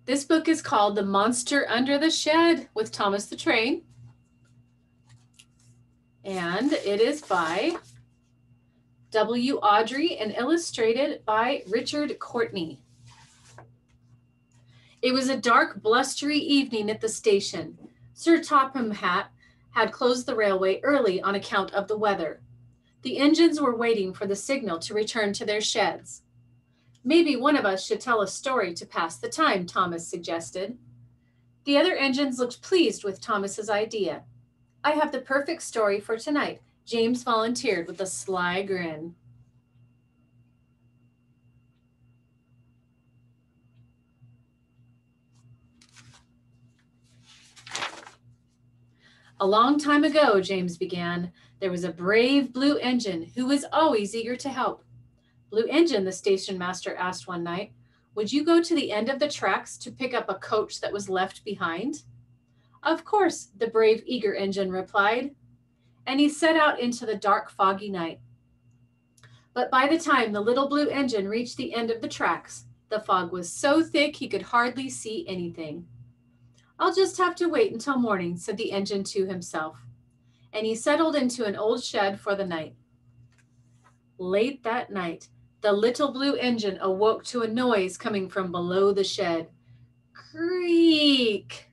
This book is called The Monster Under the Shed with Thomas the Train. And it is by W. Audrey and illustrated by Richard Courtney. It was a dark, blustery evening at the station. Sir Topham Hatt had closed the railway early on account of the weather. The engines were waiting for the signal to return to their sheds. Maybe one of us should tell a story to pass the time, Thomas suggested. The other engines looked pleased with Thomas's idea. I have the perfect story for tonight, James volunteered with a sly grin. A long time ago, James began, there was a brave blue engine who was always eager to help. Blue Engine, the station master asked one night, would you go to the end of the tracks to pick up a coach that was left behind? Of course, the brave, eager engine replied, and he set out into the dark, foggy night. But by the time the little blue engine reached the end of the tracks, the fog was so thick he could hardly see anything. I'll just have to wait until morning, said the engine to himself, and he settled into an old shed for the night. Late that night, the little blue engine awoke to a noise coming from below the shed. Creak!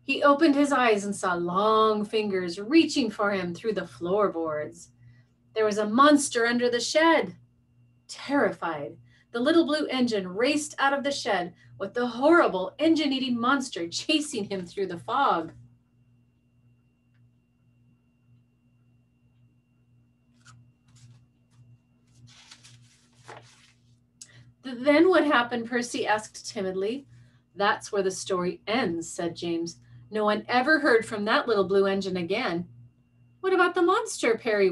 He opened his eyes and saw long fingers reaching for him through the floorboards. There was a monster under the shed. Terrified, the little blue engine raced out of the shed with the horrible engine-eating monster chasing him through the fog. Then what happened? Percy asked timidly. That's where the story ends, said James. No one ever heard from that little blue engine again. What about the monster? Percy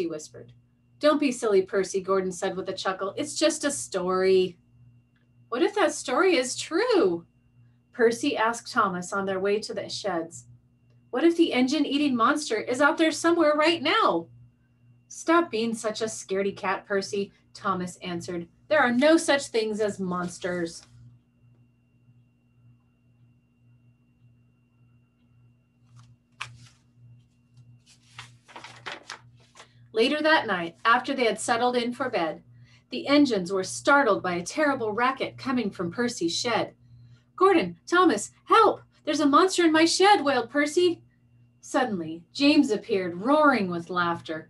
whispered. Don't be silly, Percy, Gordon said with a chuckle. It's just a story. What if that story is true? Percy asked Thomas on their way to the sheds. What if the engine-eating monster is out there somewhere right now? Stop being such a scaredy cat, Percy, Thomas answered. There are no such things as monsters. Later that night, after they had settled in for bed, the engines were startled by a terrible racket coming from Percy's shed. Gordon, Thomas, help! There's a monster in my shed, wailed Percy. Suddenly, James appeared, roaring with laughter.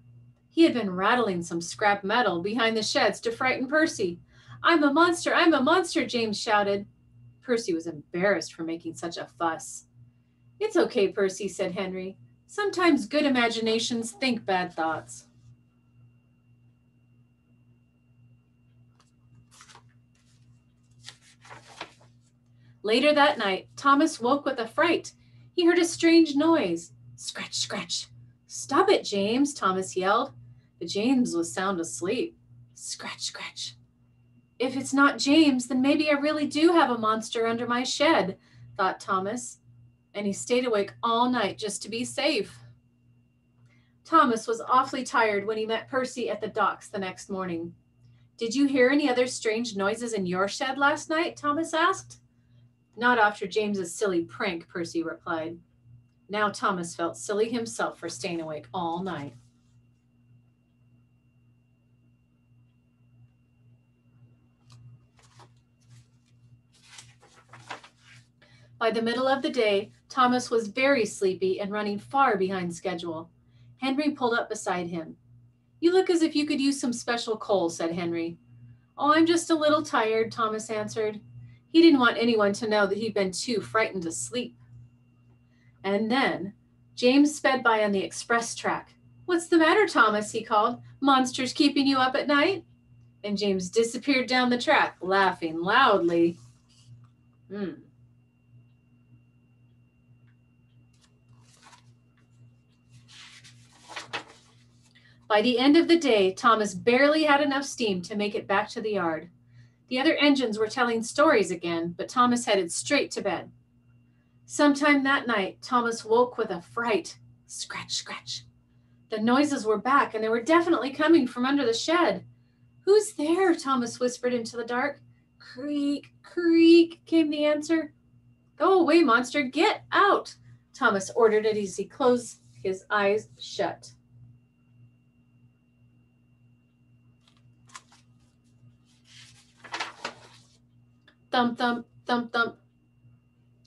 He had been rattling some scrap metal behind the sheds to frighten Percy. I'm a monster, James shouted. Percy was embarrassed for making such a fuss. It's okay, Percy, said Henry. Sometimes good imaginations think bad thoughts. Later that night, Thomas woke with a fright. He heard a strange noise. Scratch, scratch. Stop it, James, Thomas yelled. But James was sound asleep. Scratch, scratch. If it's not James, then maybe I really do have a monster under my shed, thought Thomas. And he stayed awake all night just to be safe. Thomas was awfully tired when he met Percy at the docks the next morning. Did you hear any other strange noises in your shed last night? Thomas asked. Not after James's silly prank, Percy replied. Now Thomas felt silly himself for staying awake all night. By the middle of the day, Thomas was very sleepy and running far behind schedule. Henry pulled up beside him. You look as if you could use some special coal, said Henry. Oh, I'm just a little tired, Thomas answered. He didn't want anyone to know that he'd been too frightened to sleep. And then James sped by on the express track. What's the matter, Thomas? He called. Monsters keeping you up at night? And James disappeared down the track, laughing loudly. By the end of the day, Thomas barely had enough steam to make it back to the yard. The other engines were telling stories again, but Thomas headed straight to bed. Sometime that night, Thomas woke with a fright. Scratch, scratch. The noises were back, and they were definitely coming from under the shed. Who's there? Thomas whispered into the dark. Creak, creak, came the answer. Go away, monster, get out, Thomas ordered it as he closed his eyes shut. Thump, thump, thump, thump.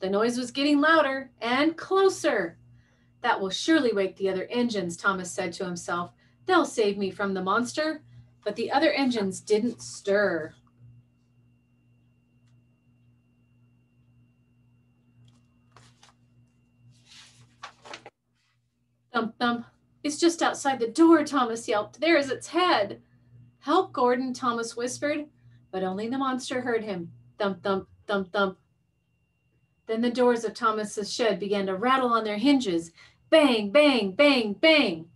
The noise was getting louder and closer. That will surely wake the other engines, Thomas said to himself. They'll save me from the monster. But the other engines didn't stir. Thump, thump. It's just outside the door, Thomas yelped. There is its head. Help, Gordon, Thomas whispered. But only the monster heard him. Thump, thump, thump, thump. Then the doors of Thomas's shed began to rattle on their hinges. Bang, bang, bang, bang.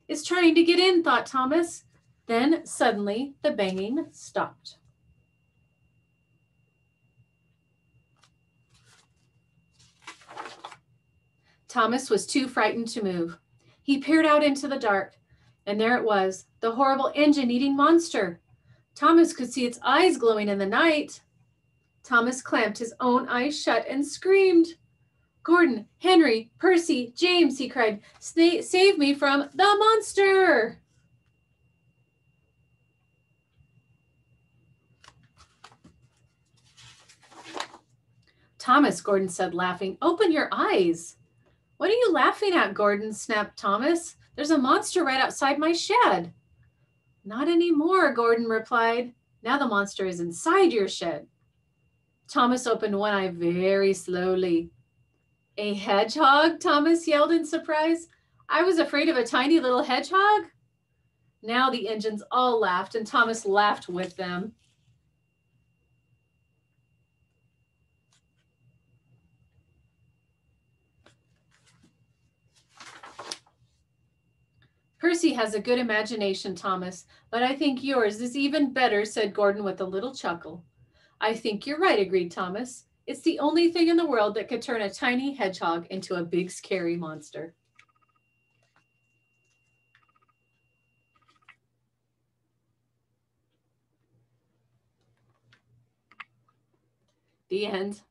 It's trying to get in, thought Thomas. Then suddenly the banging stopped. Thomas was too frightened to move. He peered out into the dark, and there it was, the horrible engine-eating monster. Thomas could see its eyes glowing in the night. Thomas clamped his own eyes shut and screamed. Gordon, Henry, Percy, James, he cried, save me from the monster! Thomas, Gordon said, laughing, open your eyes. What are you laughing at, Gordon? Snapped Thomas. There's a monster right outside my shed. Not anymore, Gordon replied. Now the monster is inside your shed. Thomas opened one eye very slowly. A hedgehog? Thomas yelled in surprise. I was afraid of a tiny little hedgehog. Now the engines all laughed, and Thomas laughed with them. Percy has a good imagination, Thomas, but I think yours is even better, said Gordon with a little chuckle. I think you're right, agreed Thomas. It's the only thing in the world that could turn a tiny hedgehog into a big, scary monster. The end.